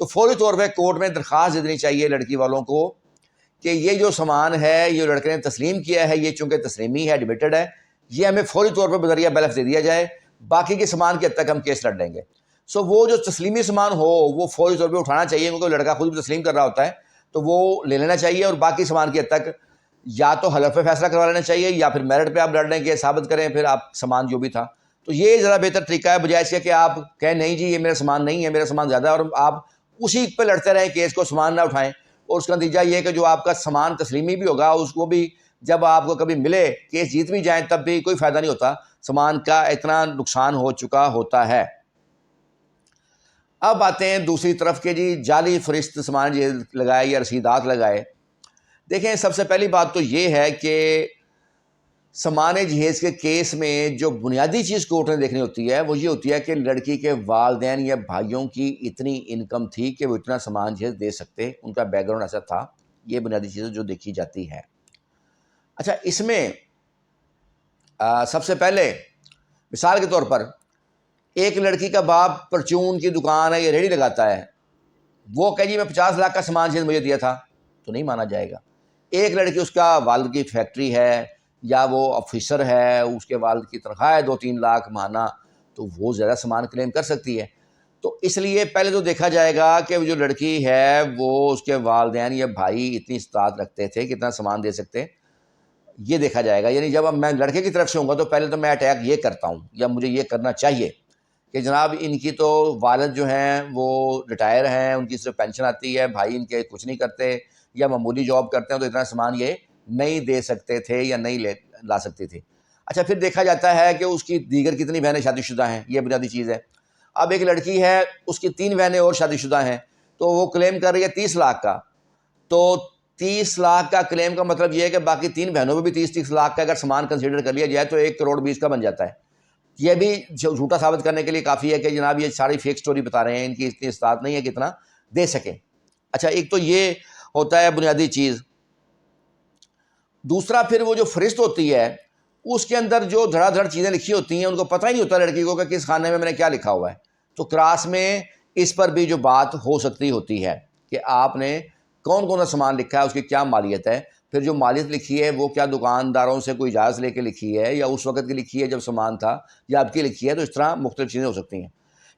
تو فوری طور پہ کورٹ میں درخواست دے دینی چاہیے لڑکی والوں کو کہ یہ جو سامان ہے یہ لڑکے نے تسلیم کیا ہے، یہ چونکہ تسلیمی ہے، ایڈمیٹڈ ہے، یہ ہمیں فوری طور پر بذریعہ بیلف دے دیا جائے، باقی کے سامان کی حد تک ہم کیس لڑ لیں گے۔ وہ جو تسلیمی سامان ہو وہ فوری طور پہ اٹھانا چاہیے، کیونکہ لڑکا خود بھی تسلیم کر رہا ہوتا ہے تو وہ لے لینا چاہیے، اور باقی سامان کی حد تک یا تو حلف پہ فیصلہ کروا لینا چاہیے یا پھر میرٹ پہ آپ لڑ لیں کہ ثابت کریں پھر آپ سامان جو بھی تھا۔ تو یہ ذرا بہتر طریقہ ہے، بجائے اس کے کہ آپ کہیں نہیں جی یہ میرا سامان نہیں ہے، میرا سامان زیادہ ہے، اور آپ اسی پہ لڑتے رہیں کیس کو، سامان نہ اٹھائیں، اور اس کا نتیجہ یہ ہے کہ جو آپ کا سامان تسلیمی بھی ہوگا اس کو بھی جب آپ کو کبھی ملے، کیس جیت بھی جائیں تب بھی کوئی فائدہ نہیں ہوتا، سامان کا اتنا نقصان ہو چکا ہوتا ہے۔ اب آتے ہیں دوسری طرف کے جی جعلی فہرست سامان لگائے یا رسیدات لگائے۔ دیکھیں سب سے پہلی بات تو یہ ہے کہ سامان جہیز کے کیس میں جو بنیادی چیز کورٹ نے دیکھنی ہوتی ہے وہ یہ ہوتی ہے کہ لڑکی کے والدین یا بھائیوں کی اتنی انکم تھی کہ وہ اتنا سامان جہیز دے سکتے، ان کا بیک گراؤنڈ ایسا تھا، یہ بنیادی چیز جو دیکھی جاتی ہے۔ اچھا، اس میں سب سے پہلے مثال کے طور پر ایک لڑکی کا باپ پرچون کی دکان ہے یا ریڑھی لگاتا ہے، وہ کہ جی میں 50 لاکھ کا سامان جہیز مجھے دیا تھا، تو نہیں مانا جائے گا۔ ایک لڑکی اس کا والد کی فیکٹری ہے یا وہ آفیسر ہے، اس کے والد کی تنخواہ ہے 2-3 لاکھ ماہانہ، تو وہ زیادہ سامان کلیم کر سکتی ہے۔ تو اس لیے پہلے تو دیکھا جائے گا کہ جو لڑکی ہے وہ اس کے والدین یا بھائی اتنی استطاعت رکھتے تھے کتنا سامان دے سکتے، یہ دیکھا جائے گا۔ یعنی جب میں لڑکے کی طرف سے ہوں گا تو پہلے تو میں اٹیک یہ کرتا ہوں یا مجھے یہ کرنا چاہیے کہ جناب ان کی تو والد جو ہیں وہ ریٹائر ہیں، ان کی صرف پینشن آتی ہے، بھائی ان کے کچھ نہیں کرتے یا معمولی جاب کرتے ہیں، تو اتنا سامان یہ نہیں دے سکتے تھے یا نہیں لا سکتی تھی۔ اچھا، پھر دیکھا جاتا ہے کہ اس کی دیگر کتنی بہنیں شادی شدہ ہیں، یہ بنیادی چیز ہے۔ اب ایک لڑکی ہے، اس کی 3 بہنیں اور شادی شدہ ہیں، تو وہ کلیم کر رہی ہے 30 لاکھ کا، تو 30 لاکھ کا کلیم کا مطلب یہ ہے کہ باقی 3 بہنوں میں بھی 30 لاکھ کا اگر سامان کنسیڈر کر لیا جائے تو 1 کروڑ 20 کا بن جاتا ہے۔ یہ بھی جھوٹا ثابت کرنے کے لیے کافی ہے کہ جناب یہ ساری فیک سٹوری بتا رہے ہیں، ان کی اتنی استطاعت نہیں ہے کہ اتنا دے سکیں۔ اچھا، ایک تو یہ ہوتا ہے بنیادی چیز۔ دوسرا پھر وہ جو فہرست ہوتی ہے اس کے اندر جو دھڑا دھڑ چیزیں لکھی ہوتی ہیں، ان کو پتہ ہی نہیں ہوتا لڑکی کو کہ کس خانے میں نے کیا لکھا ہوا ہے، تو کراس میں اس پر بھی جو بات ہو سکتی ہوتی ہے کہ آپ نے کون کون سا سامان لکھا ہے، اس کی کیا مالیت ہے، پھر جو مالیت لکھی ہے وہ کیا دکانداروں سے کوئی اجازت لے کے لکھی ہے یا اس وقت کی لکھی ہے جب سامان تھا یا اب کی لکھی ہے، تو اس طرح مختلف چیزیں ہو سکتی ہیں۔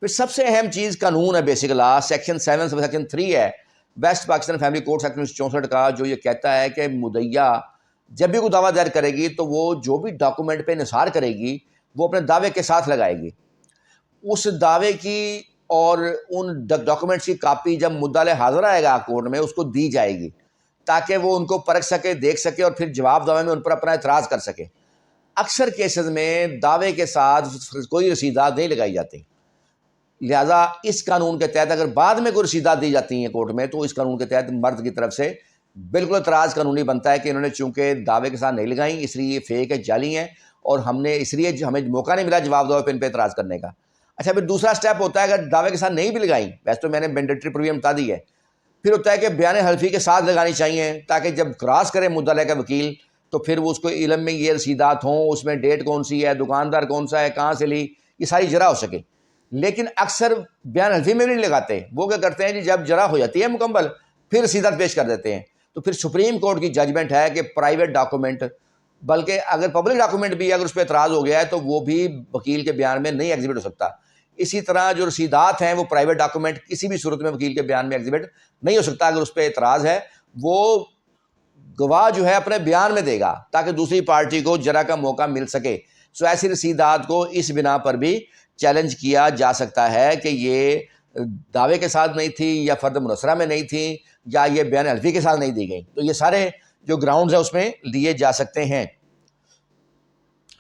پھر سب سے اہم چیز قانون ہے، بیسک لا سیکشن 7 سیکشن 3 ہے west Pakistan family code section 64 کا، جو یہ کہتا ہے کہ مدعیہ جب بھی کوئی دعویٰ دائر کرے گی تو وہ جو بھی ڈاکومنٹ پہ انحصار کرے گی وہ اپنے دعوے کے ساتھ لگائے گی، اس دعوے کی اور ان ڈاکومنٹس کی کاپی جب مدعا حاضر آئے گا کورٹ میں اس کو دی جائے گی تاکہ وہ ان کو پرکھ سکے، دیکھ سکے اور پھر جواب دعوے میں ان پر اپنا اعتراض کر سکے۔ اکثر کیسز میں دعوے کے ساتھ کوئی رسیدات نہیں لگائی جاتی، لہٰذا اس قانون کے تحت اگر بعد میں کوئی رسیدات دی جاتی ہیں کورٹ میں تو اس قانون کے تحت مرد کی طرف سے بالکل اعتراض قانونی بنتا ہے کہ انہوں نے چونکہ دعوے کے ساتھ نہیں لگائیں اس لیے یہ فیک ہے، جعلی ہیں، اور ہم نے اس لیے ہمیں موقع نہیں ملا جواب دعوے پہ ان پہ اعتراض کرنے کا۔ اچھا، پھر دوسرا سٹیپ ہوتا ہے اگر دعوے کے ساتھ نہیں بھی لگائیں، ویسے تو میں نے مینڈیٹری پروویژن بتا دی ہے، پھر ہوتا ہے کہ بیان حلفی کے ساتھ لگانی چاہیے تاکہ جب کراس کرے مدعا کا وکیل تو پھر وہ اس کو علم میں یہ رسیدات ہوں، اس میں ڈیٹ کون سی ہے، دکاندار کون سا ہے، کہاں سے لی، یہ ساری جرا ہو سکے۔ لیکن اکثر بیان حلفی میں بھی نہیں لگاتے، وہ کیا کرتے ہیں جی جب جرا ہو جاتی ہے مکمل پھر رسیدات پیش کر دیتے ہیں۔ تو پھر سپریم کورٹ کی ججمنٹ ہے کہ پرائیویٹ ڈاکومنٹ، بلکہ اگر پبلک ڈاکومنٹ بھی اگر اس پہ اعتراض ہو گیا ہے تو وہ بھی وکیل کے بیان میں نہیں ایگزیبٹ ہو سکتا۔ اسی طرح جو رسیدات ہیں وہ پرائیویٹ ڈاکومنٹ کسی بھی صورت میں وکیل کے بیان میں ایگزیبٹ نہیں ہو سکتا۔ اگر اس پہ اعتراض ہے وہ گواہ جو ہے اپنے بیان میں دے گا تاکہ دوسری پارٹی کو جرا کا موقع مل سکے۔ سو ایسی رسیدات کو اس بنا پر بھی چیلنج کیا جا سکتا ہے کہ یہ دعوے کے ساتھ نہیں تھی یا فرد منصرہ میں نہیں تھی یا یہ بیان حلفی کے ساتھ نہیں دی گئی، تو یہ سارے جو گراؤنڈز ہیں اس میں لیے جا سکتے ہیں۔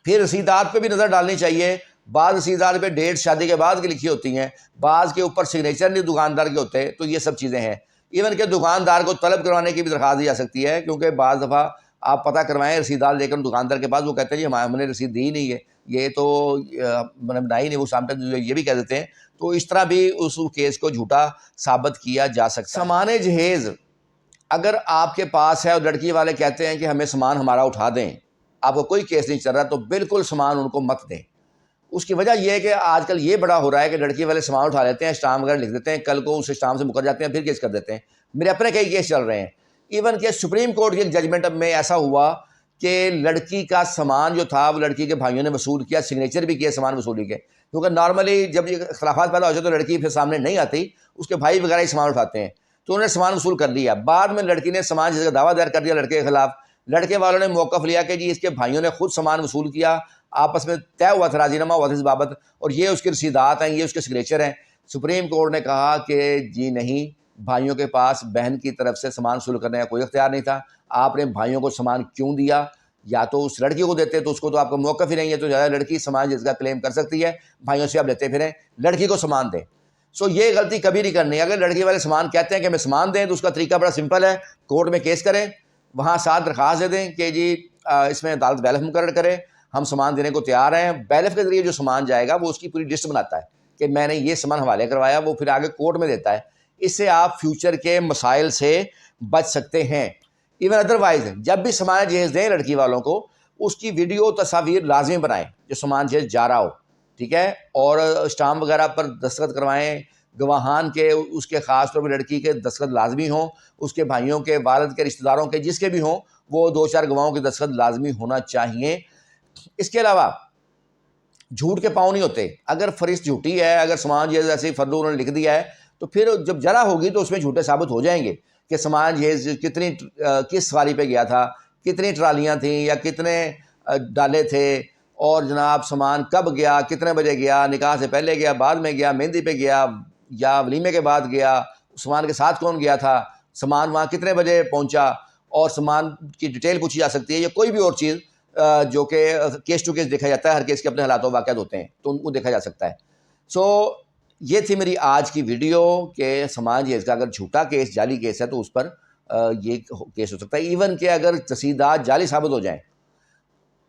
پھر رسیدات پہ بھی نظر ڈالنی چاہیے، بعض رسیدات پہ ڈیٹ شادی کے بعد کی لکھی ہوتی ہیں، بعض کے اوپر سگنیچر نہیں دکاندار کے ہوتے، تو یہ سب چیزیں ہیں۔ ایون کہ دکاندار کو طلب کروانے کی بھی درخواست دی جا سکتی ہے، کیونکہ بعض دفعہ آپ پتہ کروائیں رسیدات لے کر دکاندار کے پاس، وہ کہتے ہیں جی ہم نے رسید دی نہیں ہے، یہ تو میں نے بنائی نہیں، وہ سامنے یہ بھی کہہ دیتے ہیں، تو اس طرح بھی اس کیس کو جھوٹا ثابت کیا جا سکتا ہے۔ سامان جہیز اگر آپ کے پاس ہے اور لڑکی والے کہتے ہیں کہ ہمیں سامان ہمارا اٹھا دیں، آپ کو کوئی کیس نہیں چل رہا، تو بالکل سامان ان کو مت دیں۔ اس کی وجہ یہ ہے کہ آج کل یہ بڑا ہو رہا ہے کہ لڑکی والے سامان اٹھا لیتے ہیں, اسٹامپ وغیرہ لکھ دیتے ہیں, کل کو اس اسٹامپ سے مکر جاتے ہیں, پھر کیس کر دیتے ہیں. میرے اپنے کئی کیس چل رہے ہیں. ایون کہ سپریم کورٹ کی ایک ججمنٹ میں ایسا ہوا کہ لڑکی کا سامان جو تھا وہ لڑکی کے بھائیوں نے وصول کیا, سگنیچر بھی کیا سامان وصولی کے, کیونکہ نارملی جب یہ اختلافات پیدا ہو جائے تو لڑکی پھر سامنے نہیں آتی, اس کے بھائی وغیرہ ہی سامان اٹھاتے ہیں. تو انہوں نے سامان وصول کر لیا. بعد میں لڑکی نے سامان جس کا دعویٰ دائر کر دیا لڑکے کے خلاف. لڑکے والوں نے موقف لیا کہ جی اس کے بھائیوں نے خود سامان وصول کیا, آپس میں طے ہوا تھا, راضی نامہ ہوا تھا اس بابت, اور یہ اس کی رسیدات ہیں, یہ اس کے سگنیچر ہیں. سپریم کورٹ نے کہا کہ جی نہیں, بھائیوں کے پاس بہن کی طرف سے سامان وصول کرنے کا کوئی اختیار نہیں تھا. آپ نے بھائیوں کو سامان کیوں دیا؟ یا تو اس لڑکی کو دیتے تو اس کو تو آپ کا موقف ہی نہیں ہے, تو زیادہ لڑکی سامان جس کا کلیم کر سکتی ہے, بھائیوں سے آپ لیتے پھریں, لڑکی کو سامان دیں. سو یہ غلطی کبھی نہیں کرنی. اگر لڑکی والے سامان کہتے ہیں کہ ہمیں سامان دیں تو اس کا طریقہ بڑا سمپل ہے, کورٹ میں کیس کریں, وہاں ساتھ درخواست دے دیں کہ جی اس میں عدالت بیلف مقرر کرے, ہم سامان دینے کو تیار ہیں. بیلف کے ذریعے جو سامان جائے گا وہ اس کی پوری لسٹ بناتا ہے کہ میں نے یہ سامان حوالے کروایا, وہ پھر آگے کورٹ میں دیتا ہے. اس سے آپ فیوچر کے مسائل سے بچ سکتے ہیں. ایون ادروائز جب بھی سامان جہیز دیں لڑکی والوں کو, اس کی ویڈیو تصاویر لازمی بنائیں جو سامان جہیز جا رہا ہو, ٹھیک ہے, اور اسٹامپ وغیرہ پر دستخط کروائیں, گواہان کے, اس کے خاص طور پہ لڑکی کے دستخط لازمی ہوں, اس کے بھائیوں کے, والد کے, رشتہ داروں کے, جس کے بھی ہوں, وہ 2-4 گواہوں کے دستخط لازمی ہونا چاہیے. اس کے علاوہ جھوٹ کے پاؤں نہیں ہوتے. اگر فریض جھوٹی ہے, اگر سامان جہیز ایسے فردو انہوں نے لکھ دیا ہے, تو پھر جب جرا ہوگی تو اس میں جھوٹے ثابت ہو جائیں گے کہ سامان جہیز کتنی کس سواری پہ گیا تھا, کتنی ٹرالیاں تھیں یا کتنے ڈالے تھے, اور جناب سامان کب گیا, کتنے بجے گیا, نکاح سے پہلے گیا, بعد میں گیا, مہندی پہ گیا یا ولیمے کے بعد گیا, سامان کے ساتھ کون گیا تھا, سامان وہاں کتنے بجے پہنچا, اور سامان کی ڈیٹیل پوچھی جا سکتی ہے, یا کوئی بھی اور چیز جو کہ کیس ٹو کیس دیکھا جاتا ہے. ہر کیس کے اپنے حالات و واقعات ہوتے ہیں تو ان کو دیکھا جا سکتا ہے. سو یہ تھی میری آج کی ویڈیو کہ سامان جہیز کا اگر جھوٹا کیس, جعلی کیس ہے تو اس پر یہ کیس ہو سکتا ہے. ایون کہ اگر رسیدات جعلی ثابت ہو جائیں,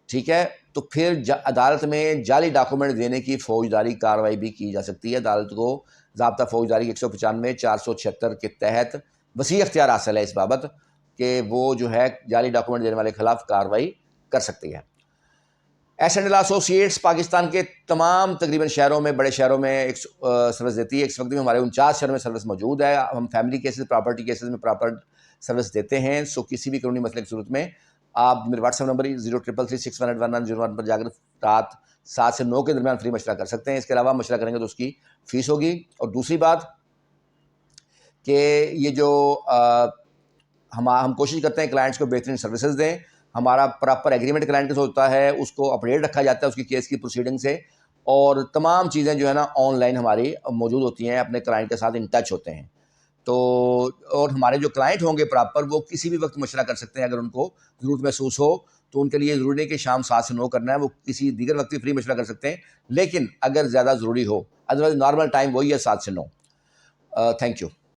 ٹھیک ہے, تو پھر عدالت میں جعلی ڈاکومنٹ دینے کی فوجداری کارروائی بھی کی جا سکتی ہے. عدالت کو ضابطہ فوجداری 195 476 کے تحت وسیع اختیار حاصل ہے اس بابت کہ وہ جو ہے جعلی ڈاکومنٹ دینے والے کے خلاف کارروائی کر سکتی ہے. S and L associates Pakistan کے تمام تقریباً شہروں میں, بڑے شہروں میں سروس دیتی ہے. اس وقت میں ہمارے 49 شہروں میں سروس موجود ہے. ہم فیملی کیسز, پراپرٹی کیسز میں پراپر سروس دیتے ہیں. سو کسی بھی قانونی مسئلے کی صورت میں آپ میرے واٹس ایپ نمبر 0333618119 پر جا کر رات 7 سے 9 کے درمیان فری مشورہ کر سکتے ہیں. اس کے علاوہ مشورہ کریں گے تو اس کی فیس ہوگی. اور دوسری بات کہ یہ جو ہم کوشش کرتے ہیں کلائنٹس کو بہترین سروسز دیں. ہمارا پراپر ایگریمنٹ کلائنٹ کے ساتھ ہوتا ہے, اس کو اپڈیٹ رکھا جاتا ہے اس کی کیس کی پروسیڈنگ سے, اور تمام چیزیں جو ہے نا آن لائن ہماری موجود ہوتی ہیں. اپنے کلائنٹ کے ساتھ ان ٹچ ہوتے ہیں. تو اور ہمارے جو کلائنٹ ہوں گے پراپر, وہ کسی بھی وقت مشورہ کر سکتے ہیں. اگر ان کو ضرورت محسوس ہو تو ان کے لیے ضروری نہیں کہ شام 7 سے 9 کرنا ہے, وہ کسی دیگر وقت بھی فری مشورہ کر سکتے ہیں. لیکن اگر زیادہ ضروری ہو, ادروائز نارمل ٹائم وہی ہے 7 سے 9. Thank you.